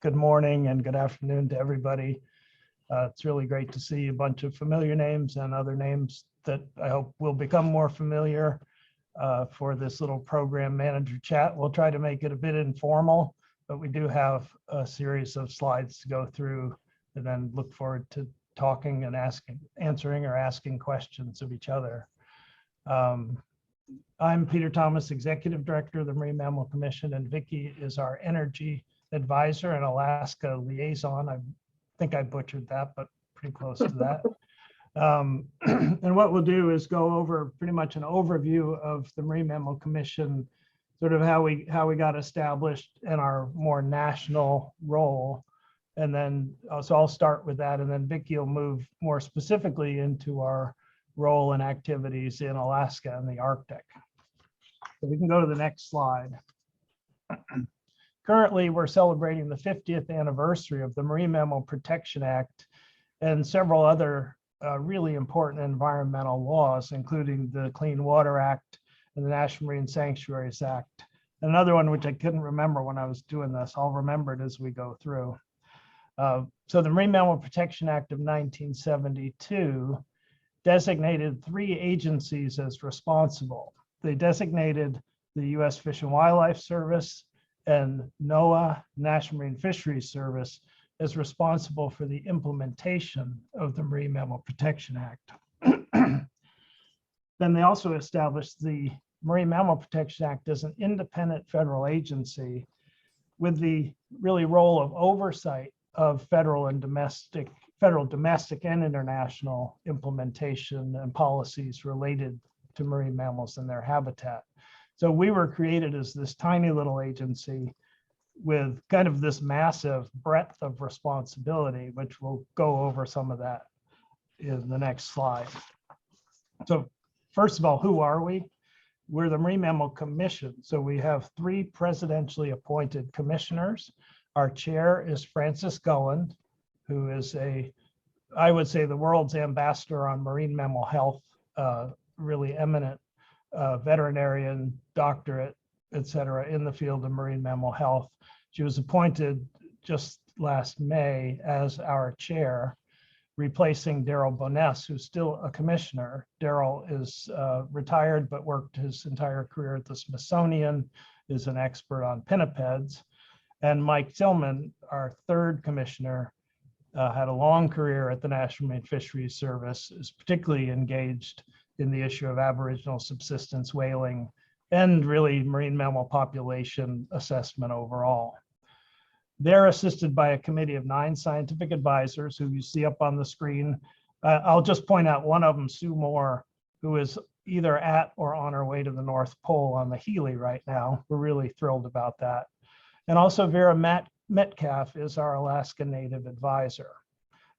good morning and good afternoon to everybody. It's really great to see a bunch of familiar names and other names that I hope will become more familiar for this little program manager chat. We'll try to make it a bit informal, but we do have a series of slides to go through and then look forward to talking and answering or asking questions of each other. I'm Peter Thomas, Executive Director of the Marine Mammal Commission, and Vicki is our Energy Advisor and Alaska Liaison. I think I butchered that, but pretty close to that. And what we'll do is go over pretty much an overview of the Marine Mammal Commission, sort of how we got established and our more national role. And then, so I'll start with that, and then Vicki will move more specifically into our role and activities in Alaska and the Arctic. So we can go to the next slide. Currently, we're celebrating the 50th anniversary of the Marine Mammal Protection Act and several other really important environmental laws, including the Clean Water Act and the National Marine Sanctuaries Act. Another one which I couldn't remember when I was doing this, I'll remember it as we go through. So the Marine Mammal Protection Act of 1972 designated 3 agencies as responsible. They designated the U.S. Fish and Wildlife Service and NOAA, National Marine Fisheries Service, as responsible for the implementation of the Marine Mammal Protection Act. Then they also established the Marine Mammal Protection Act as an independent federal agency with the really role of oversight of federal domestic and international implementation and policies related to marine mammals and their habitat. So we were created as this tiny little agency with kind of this massive breadth of responsibility, which we'll go over some of that in the next slide. So first of all, who are we? We're the Marine Mammal Commission. So we have 3 presidentially appointed commissioners. Our chair is Francis Goland, who is I would say the world's ambassador on marine mammal health, really eminent veterinarian, doctorate, et cetera, in the field of marine mammal health. She was appointed just last May as our chair, replacing Daryl Boness, who's still a commissioner. Daryl is retired, but worked his entire career at the Smithsonian, is an expert on pinnipeds. And Mike Tillman, our 3rd commissioner, had a long career at the National Marine Fisheries Service, is particularly engaged in the issue of Aboriginal subsistence whaling and really marine mammal population assessment overall. They're assisted by a committee of 9 scientific advisors who you see up on the screen. I'll just point out one of them, Sue Moore, who is either at or on her way to the North Pole on the Healy right now. We're really thrilled about that. And also Vera Metcalf is our Alaska Native advisor.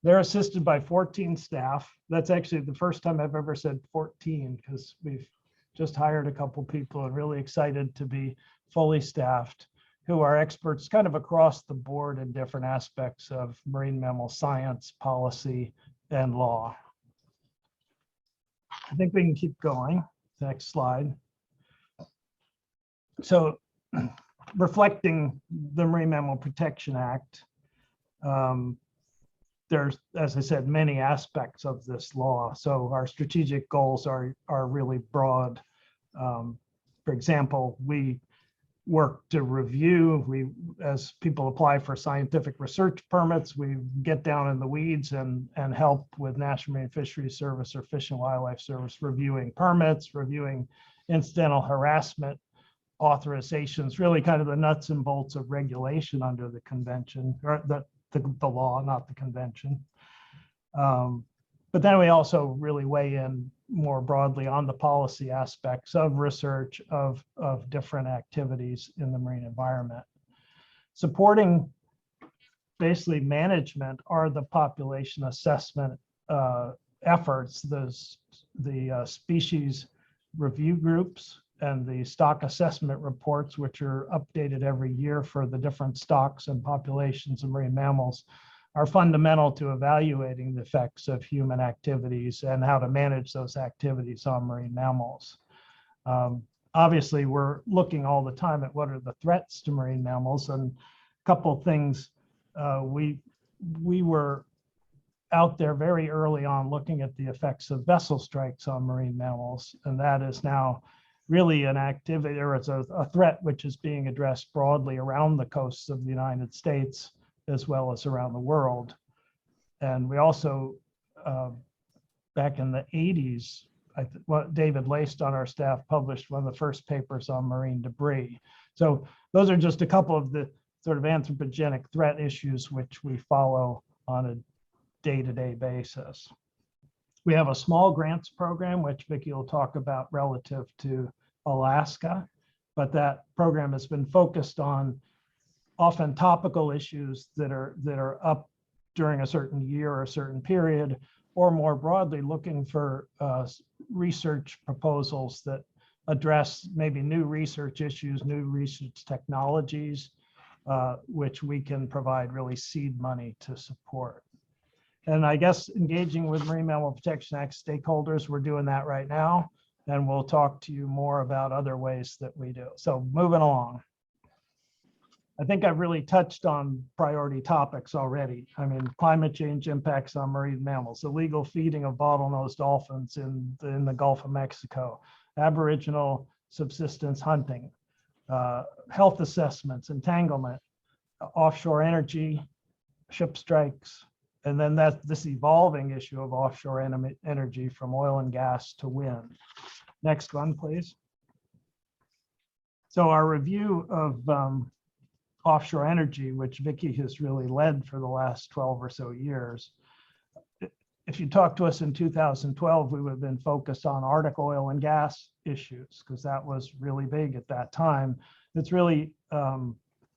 They're assisted by 14 staff. That's actually the first time I've ever said 14, because we've just hired a couple people and really excited to be fully staffed, who are experts kind of across the board in different aspects of marine mammal science, policy, and law. I think we can keep going. Next slide. So reflecting the Marine Mammal Protection Act, there's, as I said, many aspects of this law. So our strategic goals are really broad. For example, we work to review, as people apply for scientific research permits, we get down in the weeds and help with National Marine Fisheries Service or Fish and Wildlife Service reviewing permits, reviewing incidental harassment authorizations, really kind of the nuts and bolts of regulation under the convention, or the law, not the convention. But then we also really weigh in more broadly on the policy aspects of research of different activities in the marine environment. Supporting basically management are the population assessment efforts, the species review groups and the stock assessment reports, which are updated every year for the different stocks and populations of marine mammals, are fundamental to evaluating the effects of human activities and how to manage those activities on marine mammals. Obviously, we're looking all the time at what are the threats to marine mammals, and a couple of things we were out there very early on looking at the effects of vessel strikes on marine mammals, and that is now really an activity, or it's a threat which is being addressed broadly around the coasts of the United States as well as around the world. And we also, back in the 80s, David Laced on our staff published one of the first papers on marine debris. So those are just a couple of the sort of anthropogenic threat issues which we follow on a day-to-day basis. We have a small grants program, which Vicki will talk about relative to Alaska, but that program has been focused on often topical issues that are up during a certain year or a certain period, or more broadly looking for research proposals that address maybe new research issues, new research technologies, which we can provide really seed money to support. And I guess engaging with Marine Mammal Protection Act stakeholders, we're doing that right now, and we'll talk to you more about other ways that we do. So moving along. I think I've really touched on priority topics already. I mean, climate change impacts on marine mammals, illegal feeding of bottlenose dolphins in the Gulf of Mexico, Aboriginal subsistence hunting, health assessments, entanglement, offshore energy, ship strikes, and then this evolving issue of offshore energy from oil and gas to wind. Next one, please. So our review of offshore energy, which Vicki has really led for the last 12 or so years. If you talked to us in 2012, we would have been focused on Arctic oil and gas issues because that was really big at that time. It's really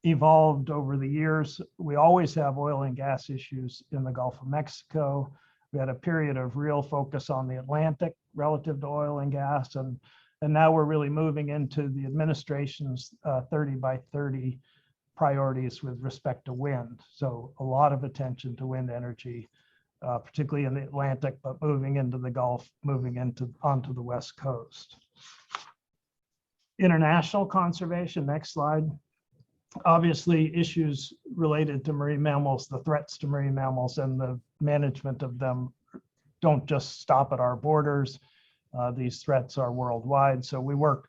evolved over the years. We always have oil and gas issues in the Gulf of Mexico. We had a period of real focus on the Atlantic relative to oil and gas, and now we're really moving into the administration's 30 by 30 priorities with respect to wind. So a lot of attention to wind energy, particularly in the Atlantic, but moving into the Gulf, moving onto the West Coast. International conservation, next slide. Obviously, issues related to marine mammals, the threats to marine mammals and the management of them don't just stop at our borders. These threats are worldwide. So we work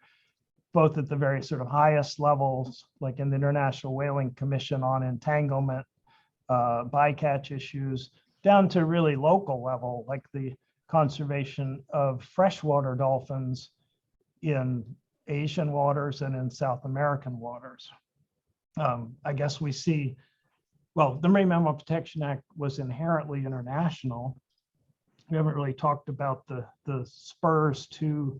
both at the very sort of highest levels, like in the International Whaling Commission on entanglement, bycatch issues, down to really local level, like the conservation of freshwater dolphins in Asian waters and in South American waters. I guess we see, well, the Marine Mammal Protection Act was inherently international. We haven't really talked about the spurs to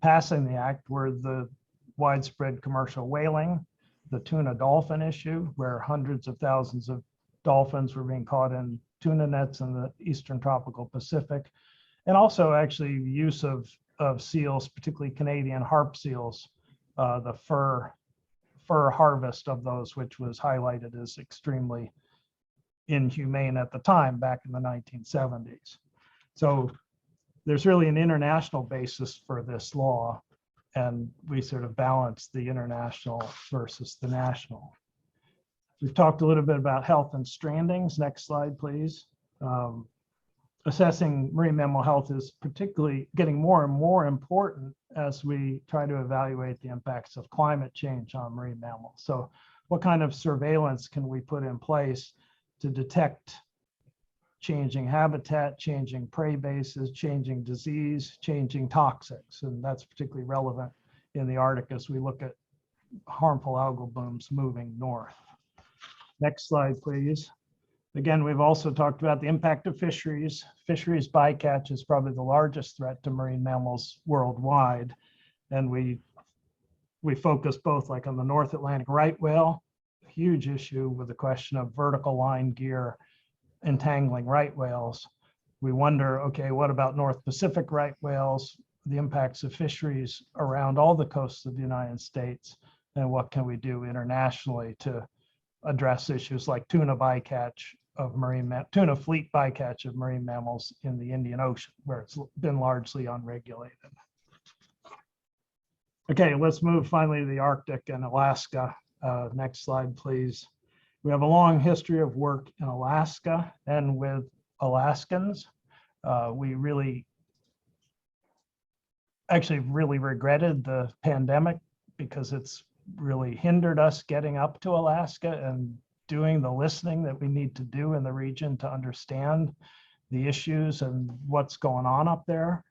passing the act were the widespread commercial whaling, the tuna dolphin issue, where hundreds of thousands of dolphins were being caught in tuna nets in the Eastern Tropical Pacific, and also actually use of seals, particularly Canadian harp seals, the fur harvest of those, which was highlighted as extremely inhumane at the time back in the 1970s. So there's really an international basis for this law, and we sort of balance the international versus the national. We've talked a little bit about health and strandings. Next slide, please. Assessing marine mammal health is particularly getting more and more important as we try to evaluate the impacts of climate change on marine mammals. So what kind of surveillance can we put in place to detect changing habitat, changing prey bases, changing disease, changing toxics? And that's particularly relevant in the Arctic as we look at harmful algal blooms moving north. Next slide, please. Again, we've also talked about the impact of fisheries. Fisheries bycatch is probably the largest threat to marine mammals worldwide. And we focus both like on the North Atlantic right whale, huge issue with the question of vertical line gear entangling right whales. We wonder, okay, what about North Pacific right whales, the impacts of fisheries around all the coasts of the United States, and what can we do internationally to address issues like tuna bycatch of tuna fleet bycatch of marine mammals in the Indian Ocean, where it's been largely unregulated. Okay, let's move finally to the Arctic and Alaska. Next slide, please. We have a long history of work in Alaska and with Alaskans. We really regretted the pandemic because it's really hindered us getting up to Alaska and doing the listening that we need to do in the region to understand the issues and what's going on up there.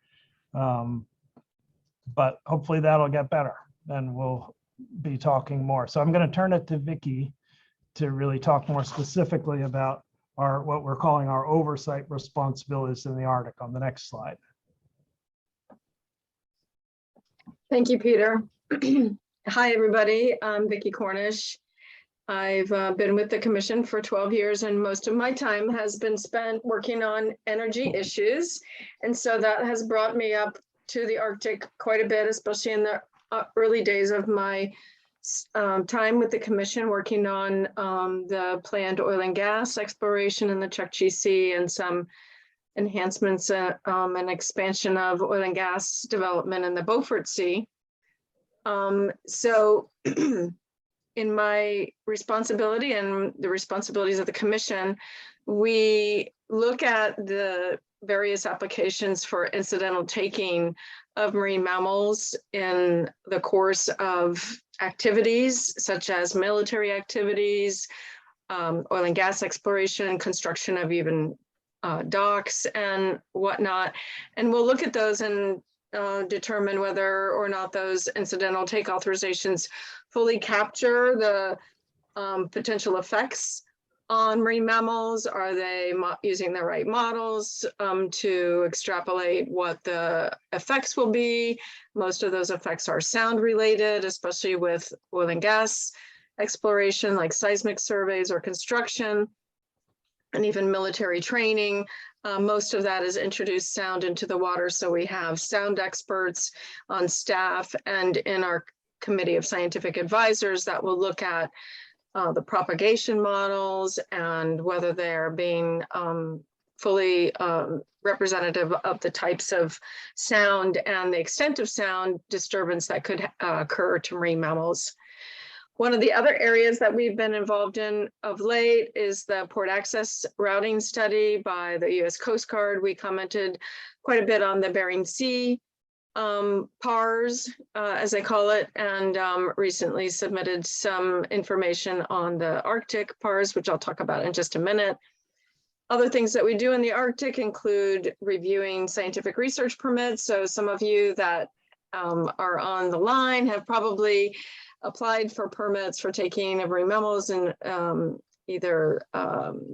But hopefully that'll get better and we'll be talking more. So I'm going to turn it to Vicki to really talk more specifically about what we're calling our oversight responsibilities in the Arctic on the next slide. Thank you, Peter. Hi, everybody. I'm Vicki Cornish. I've been with the Commission for 12 years, and most of my time has been spent working on energy issues. And so that has brought me up to the Arctic quite a bit, especially in the early days of my time with the Commission, working on the planned oil and gas exploration in the Chukchi Sea and some enhancements and expansion of oil and gas development in the Beaufort Sea. So in my responsibility and the responsibilities of the Commission, we look at the various applications for incidental taking of marine mammals in the course of activities such as military activities, oil and gas exploration, construction of even docks and whatnot. And we'll look at those and determine whether or not those incidental take authorizations fully capture the potential effects on marine mammals. Are they using the right models to extrapolate what the effects will be? Most of those effects are sound related, especially with oil and gas exploration, like seismic surveys or construction, and even military training. Most of that is introduced sound into the water. So we have sound experts on staff and in our committee of scientific advisors that will look at the propagation models and whether they're being fully representative of the types of sound and the extent of sound disturbance that could occur to marine mammals. One of the other areas that we've been involved in of late is the port access routing study by the U.S. Coast Guard. We commented quite a bit on the Bering Sea PARs, as I call it, and recently submitted some information on the Arctic PARs, which I'll talk about in just a minute. Other things that we do in the Arctic include reviewing scientific research permits. So some of you that are on the line have probably applied for permits for taking of marine mammals and either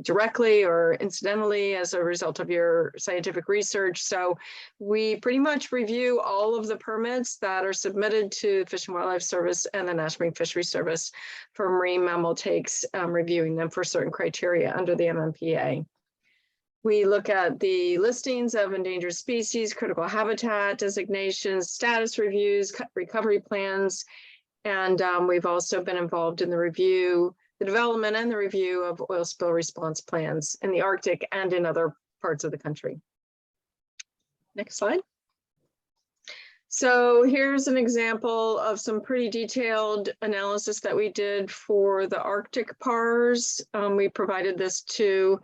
directly or incidentally as a result of your scientific research. So we pretty much review all of the permits that are submitted to Fish and Wildlife Service and the National Marine Fisheries Service for marine mammal takes, reviewing them for certain criteria under the MMPA. We look at the listings of endangered species, critical habitat designations, status reviews, recovery plans, and we've also been involved in the development and the review of oil spill response plans in the Arctic and in other parts of the country. Next slide. So here's an example of some pretty detailed analysis that we did for the Arctic PARs. We provided this to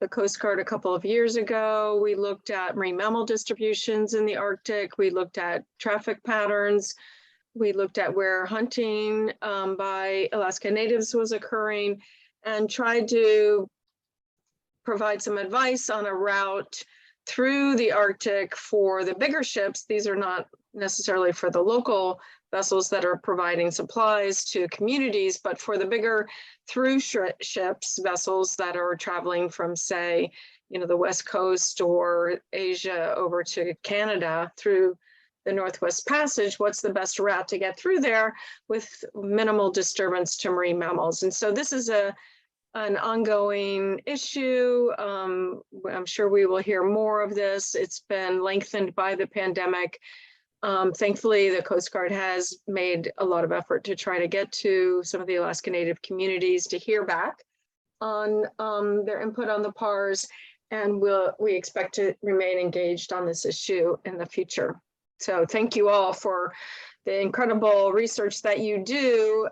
the Coast Guard a couple of years ago. We looked at marine mammal distributions in the Arctic. We looked at traffic patterns. We looked at where hunting by Alaska Natives was occurring and tried to provide some advice on a route through the Arctic for the bigger ships. These are not necessarily for the local vessels that are providing supplies to communities, but for the bigger through ships, vessels that are traveling from, say, the West Coast or Asia over to Canada through the Northwest Passage. What's the best route to get through there with minimal disturbance to marine mammals? And so this is an ongoing issue. I'm sure we will hear more of this. It's been lengthened by the pandemic. Thankfully, the Coast Guard has made a lot of effort to try to get to some of the Alaska Native communities to hear back on their input on the PARs, and we expect to remain engaged on this issue in the future. So thank you all for the incredible research that you do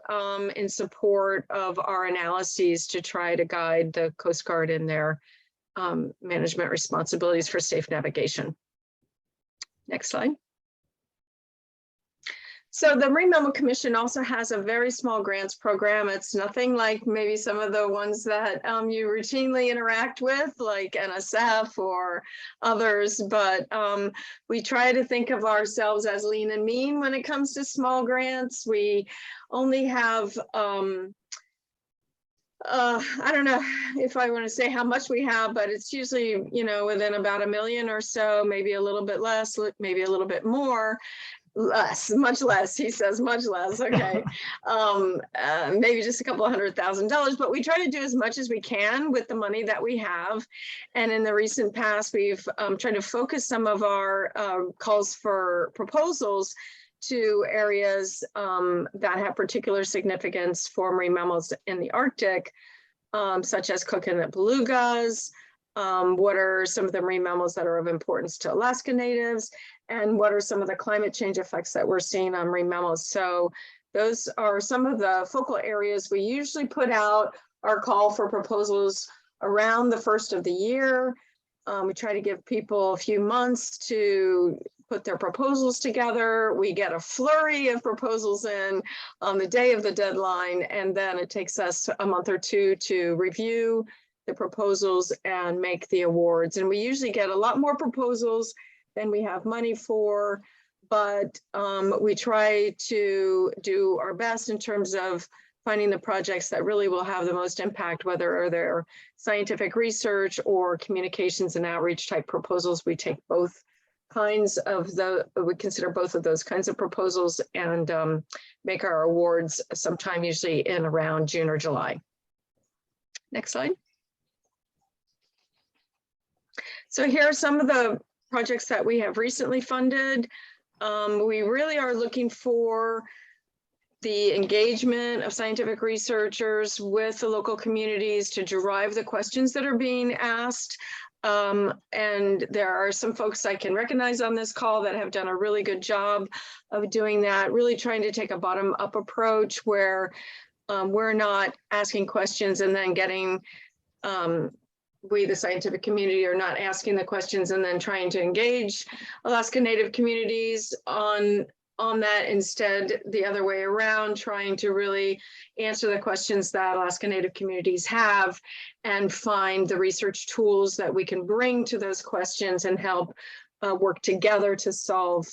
in support of our analyses to try to guide the Coast Guard in their management responsibilities for safe navigation. Next slide. So the Marine Mammal Commission also has a very small grants program. It's nothing like maybe some of the ones that you routinely interact with, like NSF or others, but we try to think of ourselves as lean and mean when it comes to small grants. We only have, I don't know if I want to say how much we have, but it's usually, you know, within about $1 million or so, maybe a little bit less, maybe a little bit more. Less, much less, he says, much less. Okay. Maybe just a couple of $100,000, but we try to do as much as we can with the money that we have. And in the recent past, we've tried to focus some of our calls for proposals to areas that have particular significance for marine mammals in the Arctic, such as coconut belugas. What are some of the marine mammals that are of importance to Alaska Natives? And what are some of the climate change effects that we're seeing on marine mammals? So those are some of the focal areas. We usually put out our call for proposals around the first of the year. We try to give people a few months to put their proposals together. We get a flurry of proposals in on the day of the deadline, and then it takes us a month or two to review the proposals and make the awards. And we usually get a lot more proposals than we have money for, but we try to do our best in terms of finding the projects that really will have the most impact, whether they're scientific research or communications and outreach type proposals. We take both kinds of we consider both of those kinds of proposals and make our awards sometime usually in around June or July. Next slide. So here are some of the projects that we have recently funded. We really are looking for the engagement of scientific researchers with the local communities to derive the questions that are being asked. And there are some folks I can recognize on this call that have done a really good job of doing that, really trying to take a bottom-up approach where we're not asking questions and then getting we, the scientific community, are not asking the questions and then trying to engage Alaska Native communities on that. Instead, the other way around, trying to really answer the questions that Alaska Native communities have and find the research tools that we can bring to those questions and help work together to solve,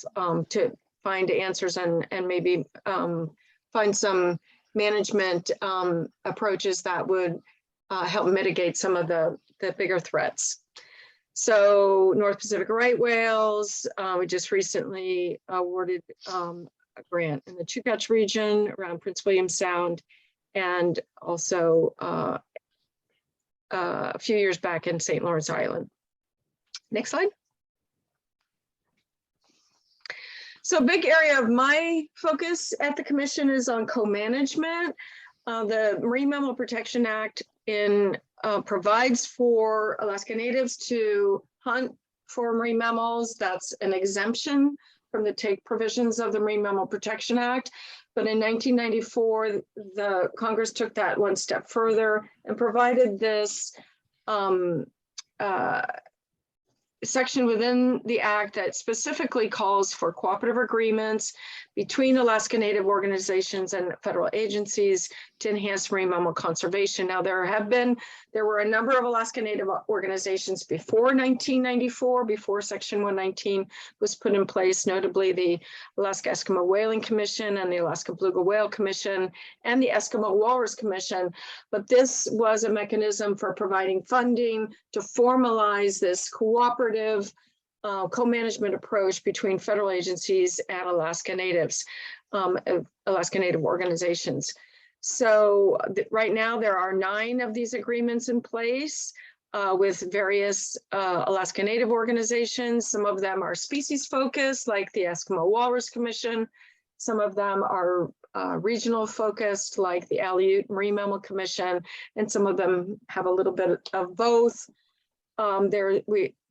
to find answers and maybe find some management approaches that would help mitigate some of the bigger threats. So North Pacific right whales, we just recently awarded a grant in the Chukach region around Prince William Sound, and also a few years back in St. Lawrence Island. Next slide. So a big area of my focus at the Commission is on co-management. The Marine Mammal Protection Act provides for Alaska Natives to hunt for marine mammals. That's an exemption from the take provisions of the Marine Mammal Protection Act. But in 1994, the Congress took that one step further and provided this section within the act that specifically calls for cooperative agreements between Alaska Native organizations and federal agencies to enhance marine mammal conservation. Now, there were a number of Alaska Native organizations before 1994, before Section 119 was put in place, notably the Alaska Eskimo Whaling Commission and the Alaska Beluga Whale Commission and the Eskimo Walrus Commission. But this was a mechanism for providing funding to formalize this cooperative co-management approach between federal agencies and Alaska Natives, Alaska Native organizations. So right now there are 9 of these agreements in place with various Alaska Native organizations. Some of them are species focused, like the Eskimo Walrus Commission. Some of them are regional focused, like the Aleut Marine Mammal Commission, and some of them have a little bit of both.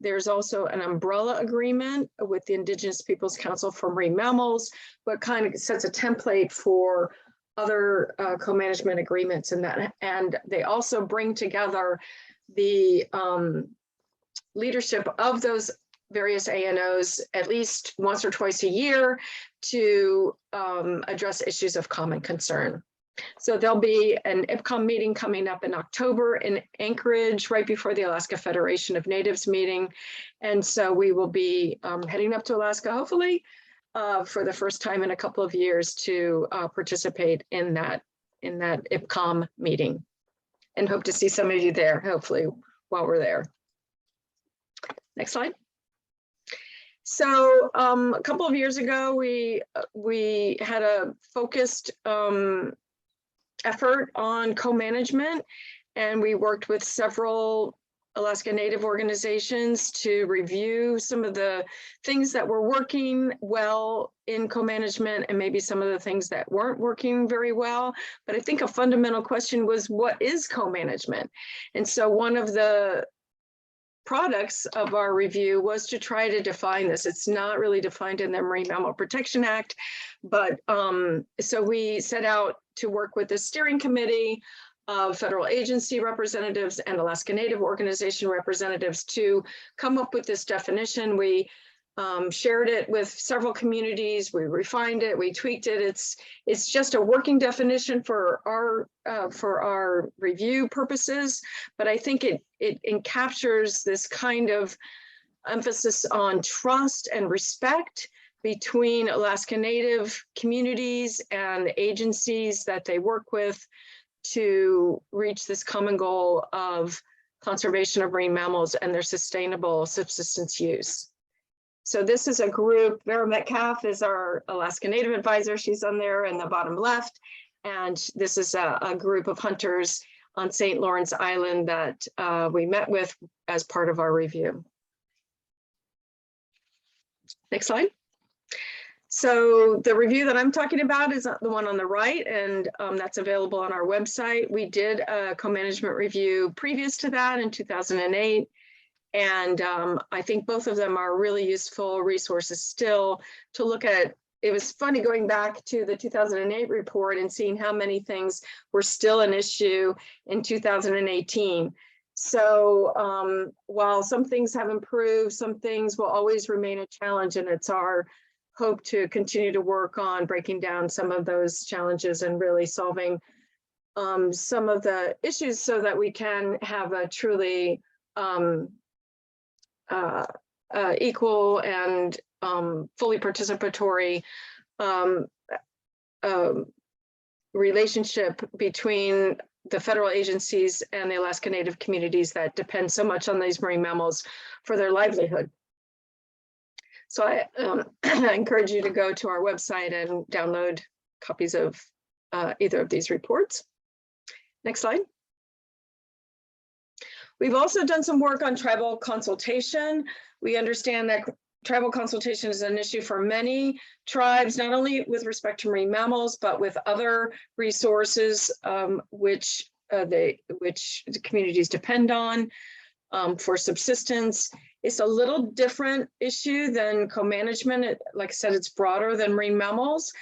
there's also an umbrella agreement with the Indigenous Peoples Council for Marine Mammals, but kind of sets a template for other co-management agreements and that. And they also bring together the leadership of those various ANOs at least once or twice a year to address issues of common concern. So there'll be an IPCOM meeting coming up in October in Anchorage, right before the Alaska Federation of Natives meeting. And so we will be heading up to Alaska, hopefully, for the first time in a couple of years to participate in that IPCOM meeting. And hope to see some of you there, hopefully, while we're there. Next slide. So a couple of years ago, we had a focused effort on co-management, and we worked with several Alaska Native organizations to review some of the things that were working well in co-management and maybe some of the things that weren't working very well. But I think a fundamental question was, what is co-management? And so one of the products of our review was to try to define this. It's not really defined in the Marine Mammal Protection Act, but so we set out to work with the steering committee of federal agency representatives and Alaska Native organization representatives to come up with this definition. We shared it with several communities. We refined it, we tweaked it. It's just a working definition for our review purposes, but I think it encaptures this kind of emphasis on trust and respect between Alaska Native communities and agencies that they work with to reach this common goal of conservation of marine mammals and their sustainable subsistence use. So this is a group. Vera Metcalf is our Alaska Native advisor. She's on there in the bottom left. And this is a group of hunters on St. Lawrence Island that we met with as part of our review. Next slide. So the review that I'm talking about is the one on the right, and that's available on our website. We did a co-management review previous to that in 2008. And I think both of them are really useful resources still to look at. It was funny going back to the 2008 report and seeing how many things were still an issue in 2018. So while some things have improved, some things will always remain a challenge, and it's our hope to continue to work on breaking down some of those challenges and really solving some of the issues so that we can have a truly equal and fully participatory relationship between the federal agencies and the Alaska Native communities that depend so much on these marine mammals for their livelihood. So I encourage you to go to our website and download copies of either of these reports. Next slide. We've also done some work on tribal consultation. We understand that tribal consultation is an issue for many tribes, not only with respect to marine mammals, but with other resources which the communities depend on for subsistence. It's a little different issue than co-management. Like I said, it's broader than marine mammals,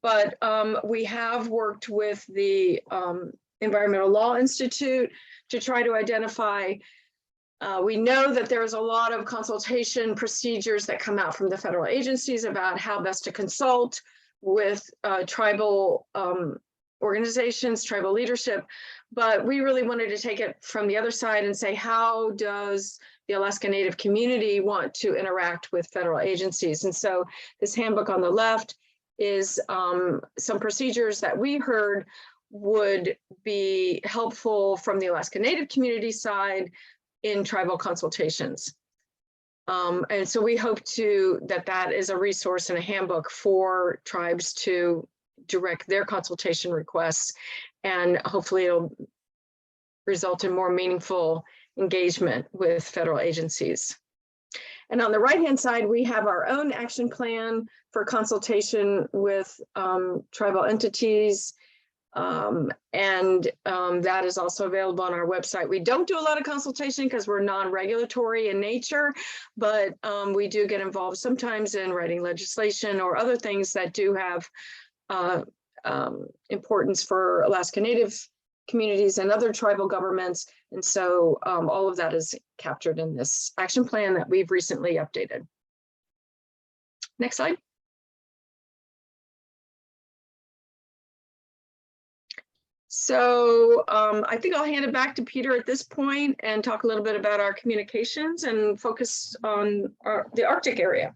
but we have worked with the Environmental Law Institute to try to identify. We know that there's a lot of consultation procedures that come out from the federal agencies about how best to consult with tribal organizations, tribal leadership, but we really wanted to take it from the other side and say, how does the Alaska Native community want to interact with federal agencies? And so this handbook on the left is some procedures that we heard would be helpful from the Alaska Native community side in tribal consultations. And so we hope that is a resource and a handbook for tribes to direct their consultation requests, and hopefully it'll result in more meaningful engagement with federal agencies. And on the right-hand side, we have our own action plan for consultation with tribal entities. That is also available on our website. We don't do a lot of consultation because we're non-regulatory in nature, but we do get involved sometimes in writing legislation or other things that do have importance for Alaska Native communities and other tribal governments. And so all of that is captured in this action plan that we've recently updated. Next slide. So I think I'll hand it back to Peter at this point and talk a little bit about our communications and focus on the Arctic area.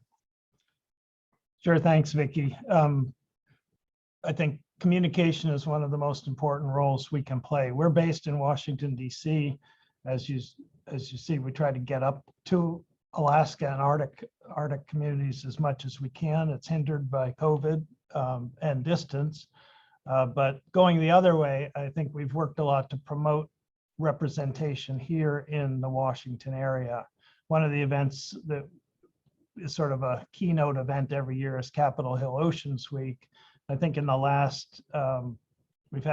Sure, thanks, Vicki. I think communication is one of the most important roles we can play. We're based in Washington, D.C. As you see, we try to get up to Alaska and Arctic communities as much as we can. It's hindered by COVID and distance. But going the other way, I think we've worked a lot to promote representation here in the Washington area. One of the events that is sort of a keynote event every year is Capitol Hill Oceans Week. I think in the last, we've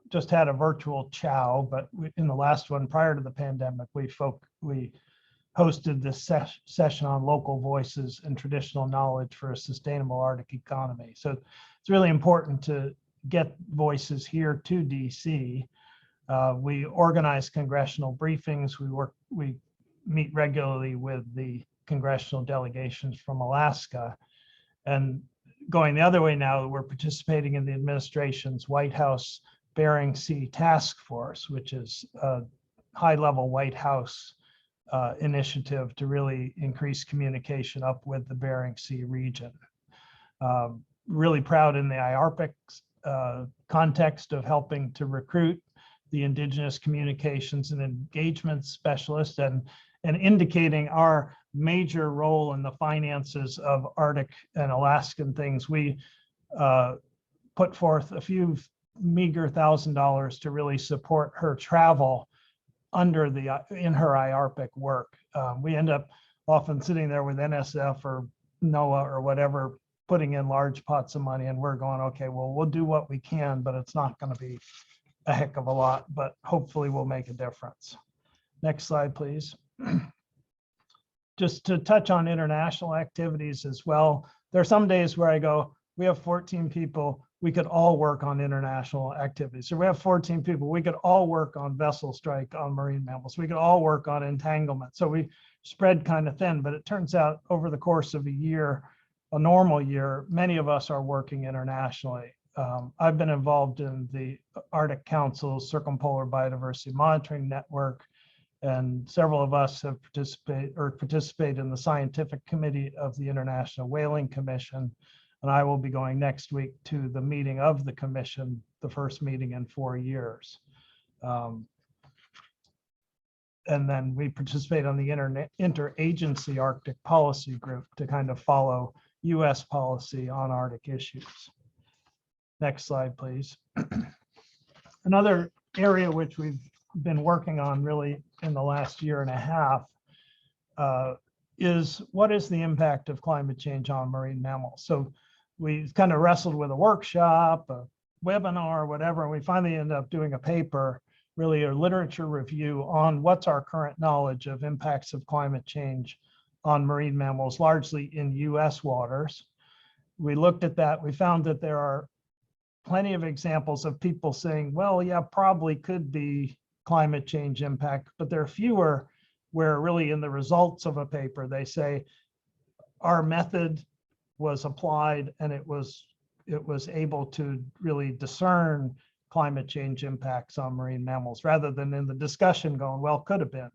just had a virtual chow, but in the last one prior to the pandemic, we hosted this session on local voices and traditional knowledge for a sustainable Arctic economy. So it's really important to get voices here to DC. We organize congressional briefings. We meet regularly with the congressional delegations from Alaska. And going the other way now, we're participating in the administration's White House Bering Sea Task Force, which is a high-level White House initiative to really increase communication up with the Bering Sea region. Really proud in the IARPC context of helping to recruit the Indigenous communications and engagement specialist and indicating our major role in the finances of Arctic and Alaskan things. We put forth a few meager $1,000 to really support her travel in her IARPC work. We end up often sitting there with NSF or NOAA or whatever, putting in large pots of money, and we're going, okay, well, we'll do what we can, but it's not going to be a heck of a lot, but hopefully we'll make a difference. Next slide, please. Just to touch on international activities as well. There are some days where I go, we have 14 people, we could all work on international activities. So we have 14 people, we could all work on vessel strike on marine mammals. We could all work on entanglement. So we spread kind of thin, but it turns out over the course of a year, a normal year, many of us are working internationally. I've been involved in the Arctic Council's Circumpolar Biodiversity Monitoring Network, and several of us have participated in the scientific committee of the International Whaling Commission. And I will be going next week to the meeting of the commission, the first meeting in 4 years. And then we participate on the Interagency Arctic Policy Group to kind of follow US policy on Arctic issues. Next slide, please. Another area which we've been working on really in the last year and a half is what is the impact of climate change on marine mammals? So we kind of wrestled with a workshop, a webinar, whatever, and we finally ended up doing a paper, really a literature review on what's our current knowledge of impacts of climate change on marine mammals, largely in US waters. We looked at that, we found that there are plenty of examples of people saying, well, yeah, probably could be climate change impact, but there are fewer where really in the results of a paper, they say our method was applied and it was able to really discern climate change impacts on marine mammals rather than in the discussion going, well, could have been.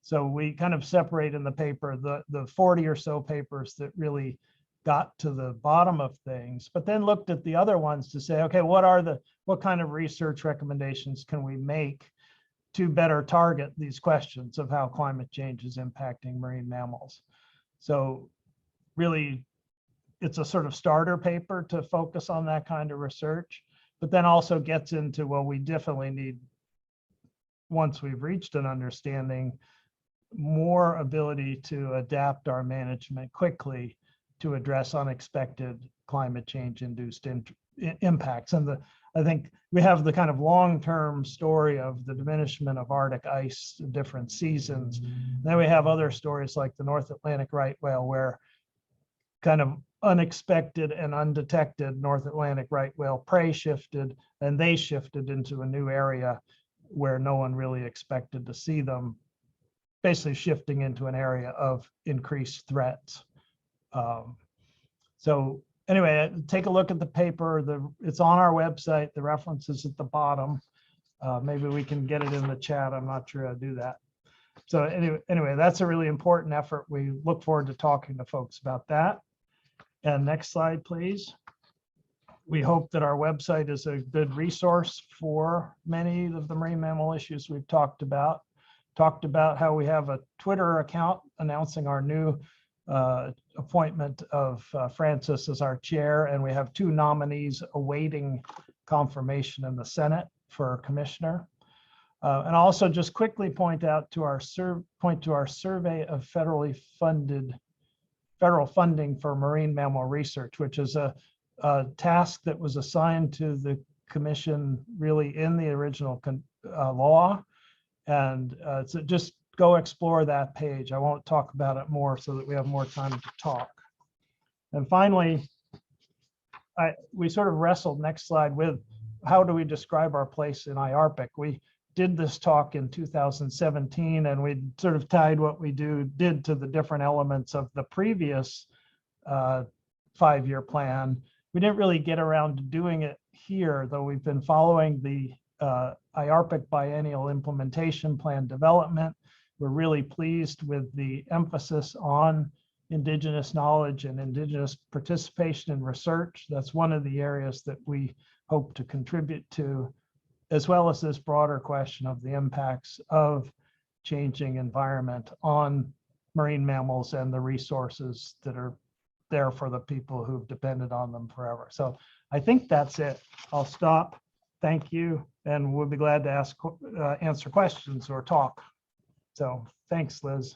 So we kind of separate in the paper the 40 or so papers that really got to the bottom of things, but then looked at the other ones to say, okay, what kind of research recommendations can we make to better target these questions of how climate change is impacting marine mammals? So really, it's a sort of starter paper to focus on that kind of research, but then also gets into, well, we definitely need, once we've reached an understanding, more ability to adapt our management quickly to address unexpected climate change induced impacts. And I think we have the kind of long-term story of the diminishment of Arctic ice in different seasons. Then we have other stories like the North Atlantic right whale, where kind of unexpected and undetected North Atlantic right whale prey shifted, and they shifted into a new area where no one really expected to see them, basically shifting into an area of increased threats. So anyway, take a look at the paper. It's on our website. The reference is at the bottom. Maybe we can get it in the chat. I'm not sure how to do that. So anyway, that's a really important effort. We look forward to talking to folks about that. And next slide, please. We hope that our website is a good resource for many of the marine mammal issues we've talked about. Talked about how we have a Twitter account announcing our new appointment of Francis as our chair, and we have 2 nominees awaiting confirmation in the Senate for commissioner. And also just quickly point to our survey of federal funding for marine mammal research, which is a task that was assigned to the commission really in the original law. And so just go explore that page. I won't talk about it more so that we have more time to talk. And finally, we sort of wrestled, next slide, with how do we describe our place in IARPC? We did this talk in 2017, and we sort of tied what we did to the different elements of the previous 5-year plan. We didn't really get around to doing it here, though we've been following the IARPC biennial implementation plan development. We're really pleased with the emphasis on Indigenous knowledge and Indigenous participation in research. That's one of the areas that we hope to contribute to, as well as this broader question of the impacts of changing environment on marine mammals and the resources that are there for the people who've depended on them forever. So I think that's it. I'll stop. Thank you. And we'll be glad to answer questions or talk. So thanks, Liz.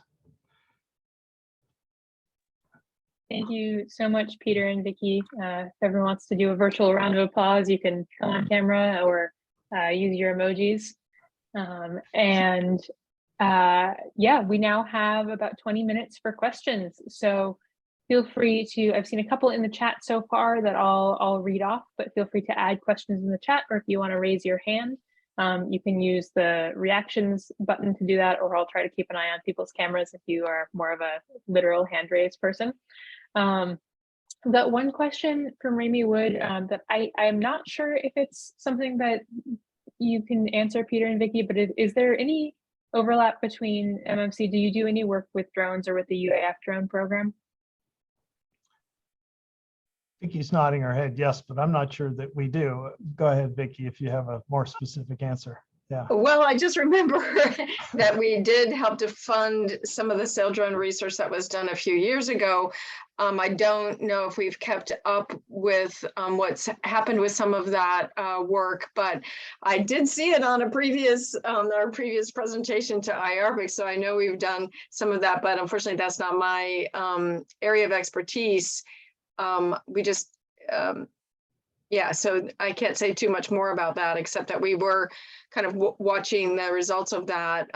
Thank you so much, Peter and Vicki. If everyone wants to do a virtual round of applause, you can come on camera or use your emojis. Yeah, we now have about 20 minutes for questions. So feel free to, I've seen a couple in the chat so far that I'll read off, but feel free to add questions in the chat, or if you want to raise your hand, you can use the reactions button to do that, or I'll try to keep an eye on people's cameras if you are more of a literal hand raised person. That one question from Ramy Wood that I'm not sure if it's something that you can answer, Peter and Vicki, but is there any overlap between MMC? Do you do any work with drones or with the UAF drone program? Vicki's nodding her head yes, but I'm not sure that we do. Go ahead, Vicki, if you have a more specific answer. Yeah. Well, I just remember that we did help to fund some of the sail drone research that was done a few years ago. I don't know if we've kept up with what's happened with some of that work, but I did see it on a previous our previous presentation to IARPC, so I know we've done some of that, but unfortunately that's not my area of expertise. We just yeah, so I can't say too much more about that, except that we were kind of watching the results of that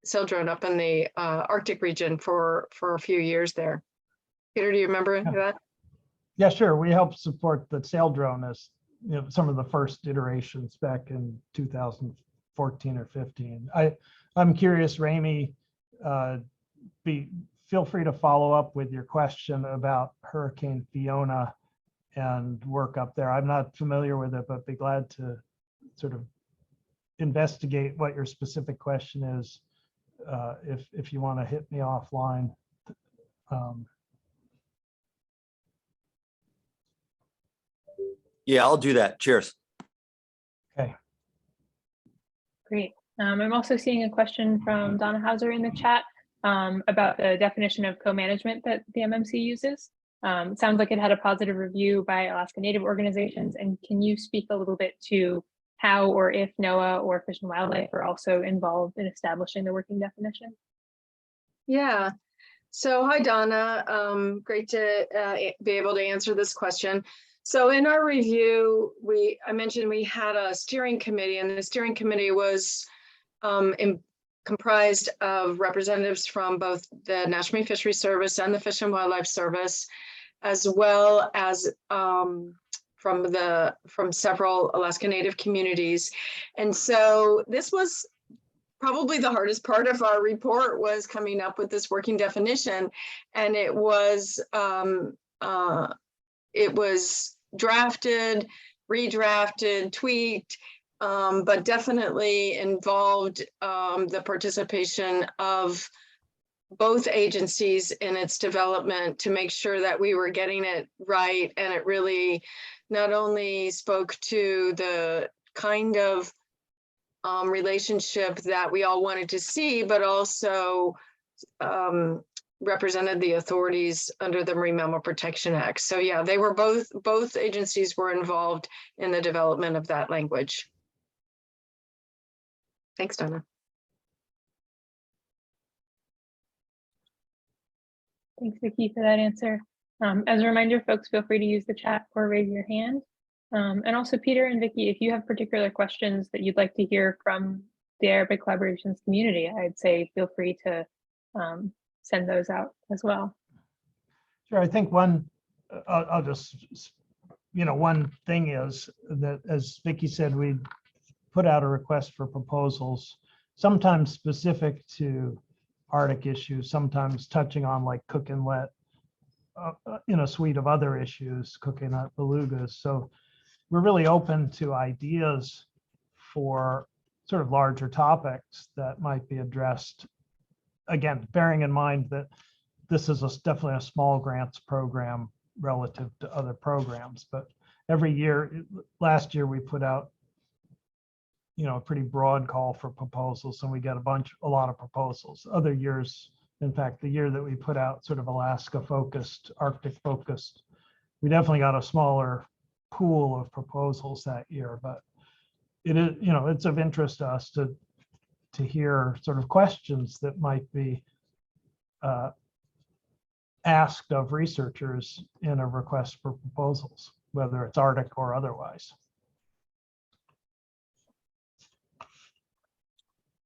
sail drone up in the Arctic region for a few years there. Peter, do you remember that? Yeah, sure. We helped support the sail drone as some of the first iterations back in 2014 or 15. I'm curious, Ramy, feel free to follow up with your question about Hurricane Fiona and work up there. I'm not familiar with it, but be glad to sort of investigate what your specific question is if you want to hit me offline. Yeah, I'll do that. Cheers. Okay. Great. I'm also seeing a question from Donna Hauser in the chat about the definition of co-management that the MMC uses. It sounds like it had a positive review by Alaska Native organizations. And can you speak a little bit to how or if NOAA or Fish and Wildlife are also involved in establishing the working definition? Yeah. So hi, Donna. Great to be able to answer this question. So in our review, I mentioned we had a steering committee, and the steering committee was comprised of representatives from both the National Marine Fisheries Service and the Fish and Wildlife Service, as well as from several Alaska Native communities. And so this was probably the hardest part of our report, was coming up with this working definition. And it was drafted, redrafted, tweaked, but definitely involved the participation of both agencies in its development to make sure that we were getting it right. And it really not only spoke to the kind of relationship that we all wanted to see, but also represented the authorities under the Marine Mammal Protection Act. So yeah, they were both agencies were involved in the development of that language. Thanks, Donna. Thanks, Vicki, for that answer. As a reminder, folks, feel free to use the chat or raise your hand. And also, Peter and Vicki, if you have particular questions that you'd like to hear from the IARPC collaborations community, I'd say feel free to send those out as well. Sure, I think one, I'll just, one thing is that, as Vicki said, we put out a request for proposals, sometimes specific to Arctic issues, sometimes touching on like cook and let in a suite of other issues, coconut belugas. So we're really open to ideas for sort of larger topics that might be addressed. Again, bearing in mind that this is definitely a small grants program relative to other programs, but every year, last year we put out a pretty broad call for proposals, and we got a lot of proposals. Other years, in fact, the year that we put out sort of Alaska focused, Arctic focused, we definitely got a smaller pool of proposals that year. But it is, it's of interest to us to hear sort of questions that might be asked of researchers in a request for proposals, whether it's Arctic or otherwise.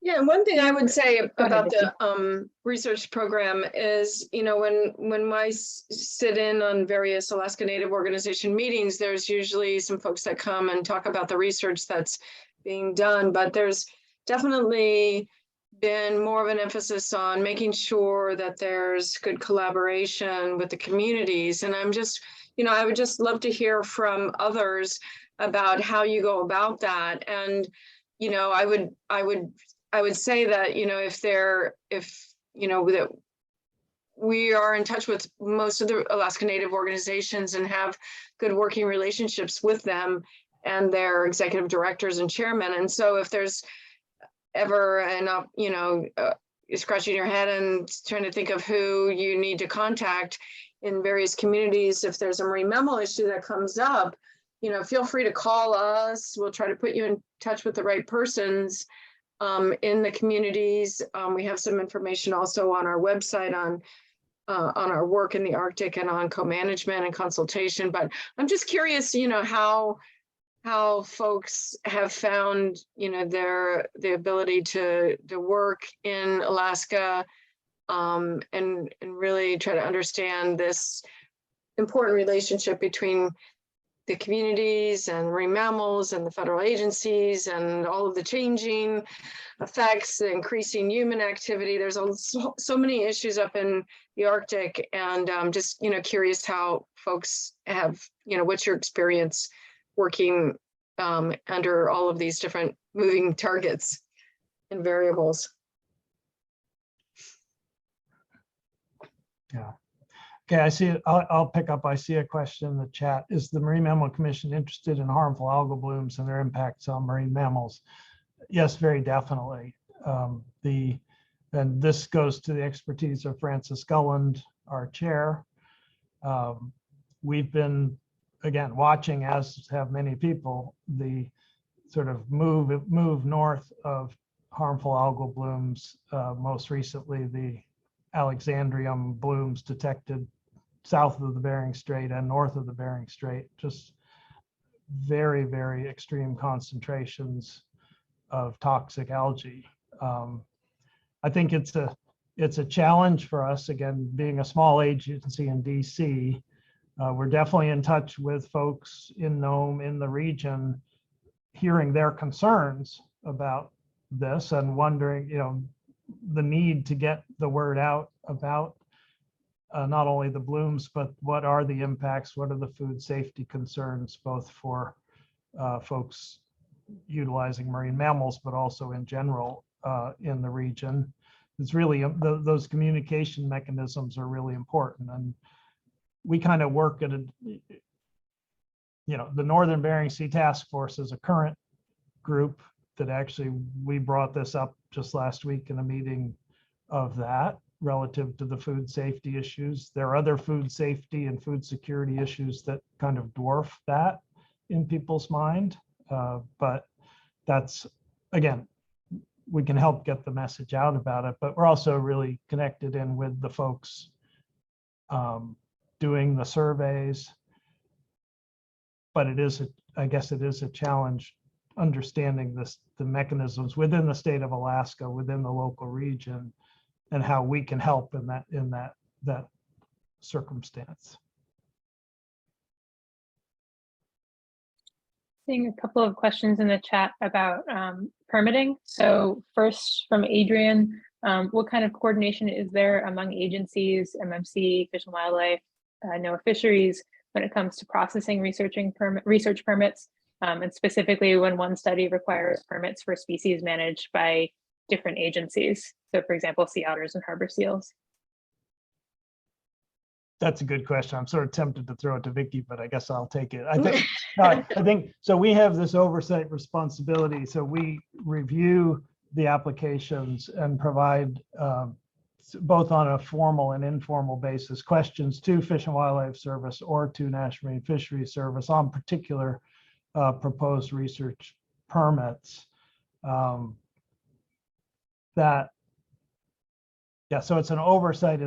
Yeah, and one thing I would say about the research program is, when I sit in on various Alaska Native organization meetings, there's usually some folks that come and talk about the research that's being done, but there's definitely been more of an emphasis on making sure that there's good collaboration with the communities. And I'm just, I would just love to hear from others about how you go about that. And, I would say that, that we are in touch with most of the Alaska Native organizations and have good working relationships with them and their executive directors and chairmen. And so if there's ever you're scratching your head and trying to think of who you need to contact in various communities, if there's a marine mammal issue that comes up, feel free to call us. We'll try to put you in touch with the right persons in the communities. We have some information also on our website on our work in the Arctic and on co-management and consultation. But I'm just curious, how folks have found, the ability to work in Alaska and really try to understand this important relationship between the communities and marine mammals and the federal agencies and all of the changing effects, the increasing human activity. There's so many issues up in the Arctic, and just, curious how folks have, what's your experience working under all of these different moving targets and variables. Yeah. Okay, I see it. I'll pick up. I see a question in the chat. Is the Marine Mammal Commission interested in harmful algal blooms and their impacts on marine mammals? Yes, very definitely. And this goes to the expertise of Francis Gulland, our chair. We've been, again, watching, as have many people, the sort of move north of harmful algal blooms. Most recently, the Alexandrium blooms detected south of the Bering Strait and north of the Bering Strait, just very, very extreme concentrations of toxic algae. I think it's a challenge for us, again, being a small agency in DC. We're definitely in touch with folks in Nome, in the region, hearing their concerns about this and wondering, the need to get the word out about not only the blooms, but what are the impacts, what are the food safety concerns, both for folks utilizing marine mammals, but also in general in the region. It's really, those communication mechanisms are really important. And we kind of work at the Northern Bering Sea Task Force is a current group that actually, we brought this up just last week in a meeting of that relative to the food safety issues. There are other food safety and food security issues that kind of dwarf that in people's mind. But that's, again, we can help get the message out about it, but we're also really connected in with the folks doing the surveys. But I guess it is a challenge understanding the mechanisms within the state of Alaska, within the local region, and how we can help in that circumstance. Seeing a couple of questions in the chat about permitting. So first from Adrian, what kind of coordination is there among agencies, MMC, Fish and Wildlife, NOAA Fisheries, when it comes to processing research permits, and specifically when one study requires permits for species managed by different agencies? So for example, sea otters and harbor seals. That's a good question. I'm sort of tempted to throw it to Vicki, but I guess I'll take it. I think so. We have this oversight responsibility. So we review the applications and provide both on a formal and informal basis questions to Fish and Wildlife Service or to National Marine Fisheries Service on particular proposed research permits. So it's an oversight.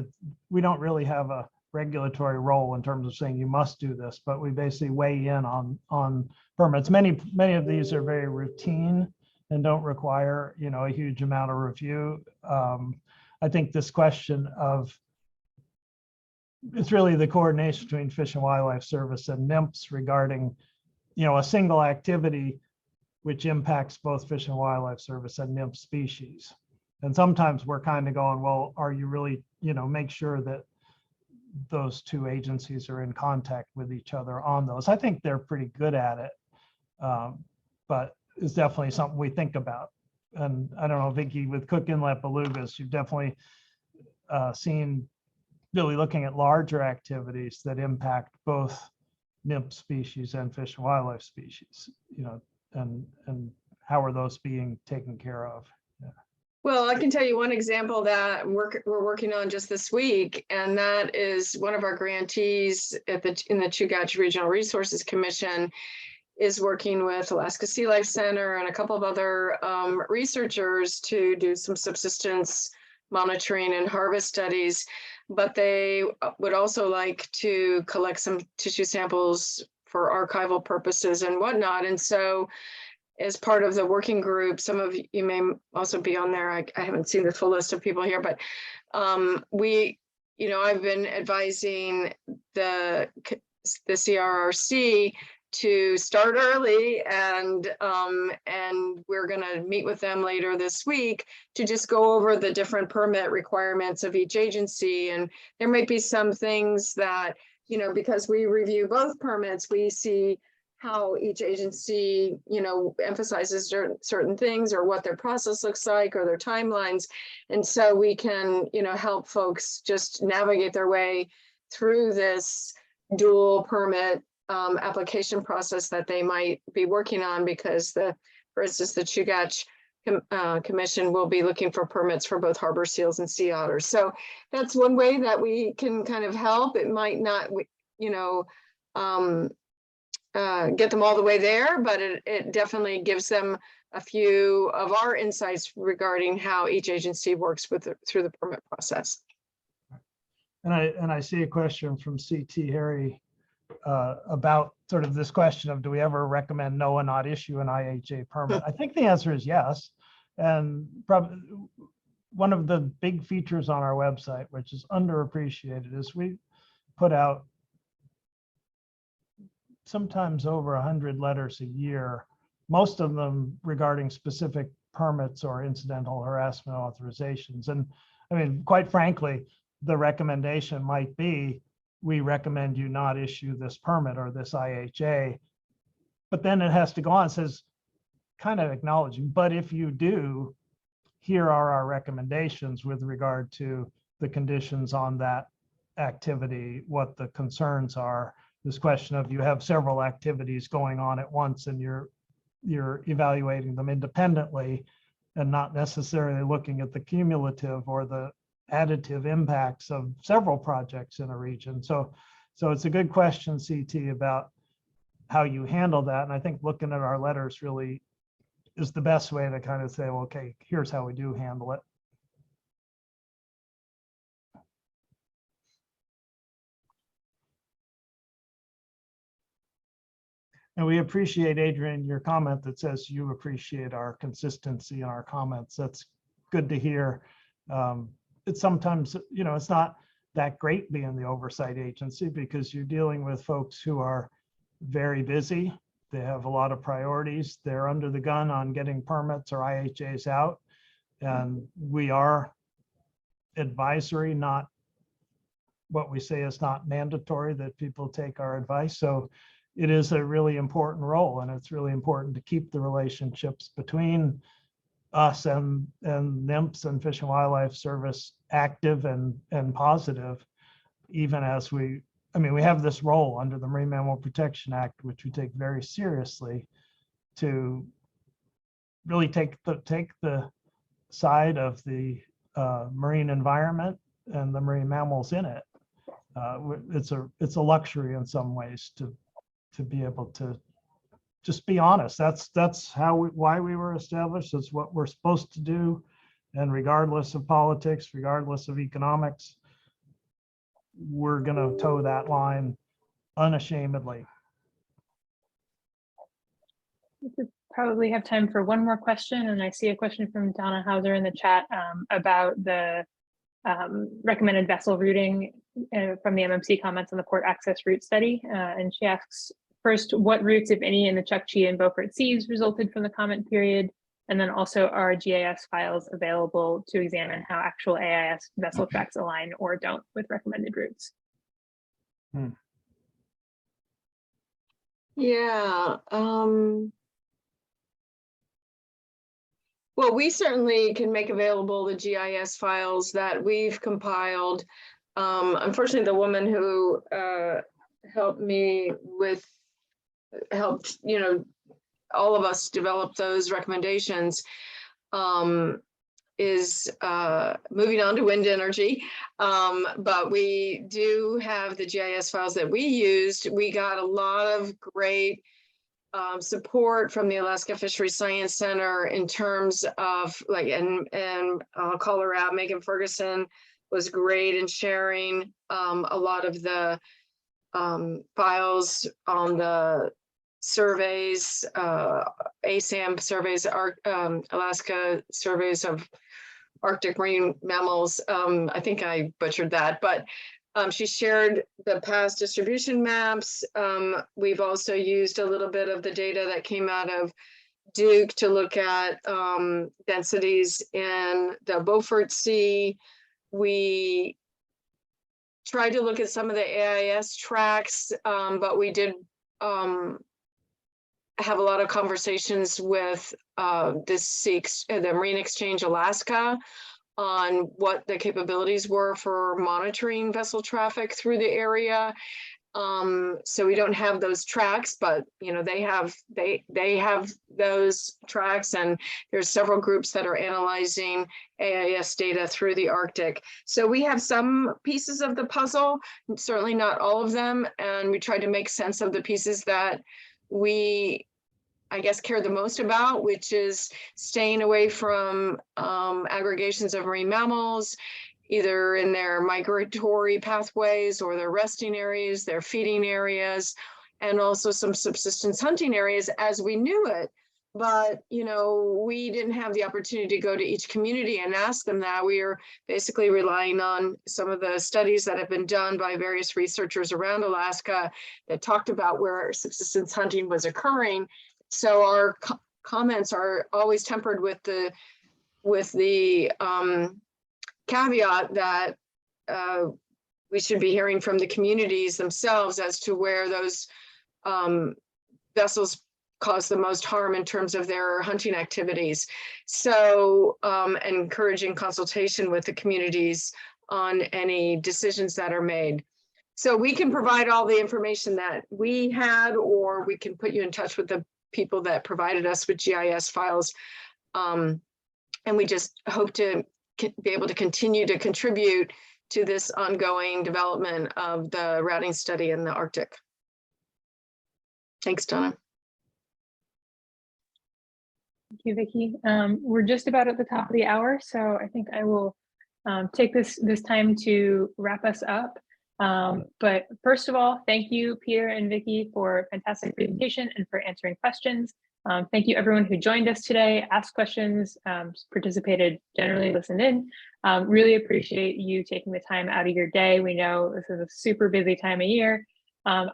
We don't really have a regulatory role in terms of saying you must do this, but we basically weigh in on permits. Many of these are very routine and don't require a huge amount of review. I think this question of, it's really the coordination between Fish and Wildlife Service and NMFS regarding a single activity which impacts both Fish and Wildlife Service and NMFS species. And sometimes we're kind of going, well, are you really, make sure that those two agencies are in contact with each other on those. I think they're pretty good at it, but it's definitely something we think about. And I don't know, Vicki, with Cook Inlet belugas, you've definitely seen really looking at larger activities that impact both NMFS species and Fish and Wildlife species, and how are those being taken care of? Yeah. Well, I can tell you one example that we're working on just this week, and that is one of our grantees in the Chugach Regional Resources Commission is working with Alaska Sea Life Center and a couple of other researchers to do some subsistence monitoring and harvest studies, but they would also like to collect some tissue samples for archival purposes and whatnot. And so as part of the working group, some of you may also be on there. I haven't seen the full list of people here, but I've been advising the CRRC to start early, and we're going to meet with them later this week to just go over the different permit requirements of each agency. And there might be some things that, because we review both permits, we see how each agency, emphasizes certain things or what their process looks like or their timelines. And so we can, help folks just navigate their way through this dual permit application process that they might be working on, because for instance, the Chugach Commission will be looking for permits for both harbor seals and sea otters. So that's one way that we can kind of help. It might not, get them all the way there, but it definitely gives them a few of our insights regarding how each agency works through the permit process. And I see a question from CT Harry about sort of this question of, do we ever recommend NOAA not issue an IHA permit? I think the answer is yes. And probably one of the big features on our website, which is underappreciated, is we put out sometimes over 100 letters a year, most of them regarding specific permits or incidental harassment authorizations. And I mean, quite frankly, the recommendation might be, we recommend you not issue this permit or this IHA, but then it has to go on, it says, kind of acknowledging, but if you do, here are our recommendations with regard to the conditions on that activity, what the concerns are. This question of, you have several activities going on at once and you're evaluating them independently and not necessarily looking at the cumulative or the additive impacts of several projects in a region. So it's a good question, CT, about how you handle that. And I think looking at our letters really is the best way to kind of say, well, okay, here's how we do handle it. And we appreciate, Adrian, your comment that says you appreciate our consistency in our comments. That's good to hear. It's sometimes, you know, it's not that great being the oversight agency because you're dealing with folks who are very busy. They have a lot of priorities. They're under the gun on getting permits or IHAs out. And we are advisory, not what we say is not mandatory that people take our advice. So it is a really important role, and it's really important to keep the relationships between us and NIMS and Fish and Wildlife Service active and positive, even as we have this role under the Marine Mammal Protection Act, which we take very seriously, to really take the side of the marine environment and the marine mammals in it. It's a luxury in some ways to be able to just be honest. That's why we were established. It's what we're supposed to do. And regardless of politics, regardless of economics, we're going to toe that line unashamedly. We could probably have time for one more question. And I see a question from Donna Hauser in the chat about the recommended vessel routing from the MMC comments on the port access route study. And she asks, first, what routes, if any, in the Chukchi and Beaufort Seas resulted from the comment period? And then also, are GIS files available to examine how actual AIS vessel tracks align or don't with recommended routes? Yeah. Well, we certainly can make available the GIS files that we've compiled. Unfortunately, the woman who helped all of us develop those recommendations is moving on to wind energy. But we do have the GIS files that we used. We got a lot of great support from the Alaska Fisheries Science Center in terms of and I'll call her out, Megan Ferguson was great in sharing a lot of the files on the surveys, ASAM surveys, Alaska surveys of Arctic marine mammals. I think I butchered that, but she shared the past distribution maps. We've also used a little bit of the data that came out of Duke to look at densities in the Beaufort Sea. We tried to look at some of the AIS tracks, but we did have a lot of conversations with the Marine Exchange Alaska on what the capabilities were for monitoring vessel traffic through the area. So we don't have those tracks, but they have those tracks, and there's several groups that are analyzing AIS data through the Arctic. So we have some pieces of the puzzle, certainly not all of them, and we tried to make sense of the pieces that we, I guess, care the most about, which is staying away from aggregations of marine mammals, either in their migratory pathways or their resting areas, their feeding areas, and also some subsistence hunting areas as we knew it. But, you know, we didn't have the opportunity to go to each community and ask them that. We are basically relying on some of the studies that have been done by various researchers around Alaska that talked about where subsistence hunting was occurring. So our comments are always tempered with the caveat that we should be hearing from the communities themselves as to where those vessels cause the most harm in terms of their hunting activities. So encouraging consultation with the communities on any decisions that are made. So we can provide all the information that we had, or we can put you in touch with the people that provided us with GIS files. And we just hope to be able to continue to contribute to this ongoing development of the routing study in the Arctic. Thanks, Donna. Thank you, Vicki. We're just about at the top of the hour, so I think I will take this time to wrap us up. But first of all, thank you, Peter and Vicki, for a fantastic presentation and for answering questions. Thank you, everyone who joined us today, asked questions, participated, generally listened in. Really appreciate you taking the time out of your day. We know this is a super busy time of year.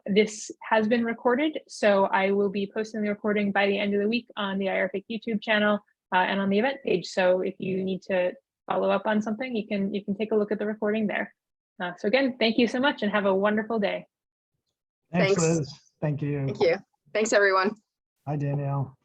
This has been recorded, so I will be posting the recording by the end of the week on the IARPC YouTube channel and on the event page. So if you need to follow up on something, you can take a look at the recording there. So again, thank you so much and have a wonderful day. Thanks, Thanks. Liz. Thank you. Thank you. Thanks, everyone. Hi, Danielle.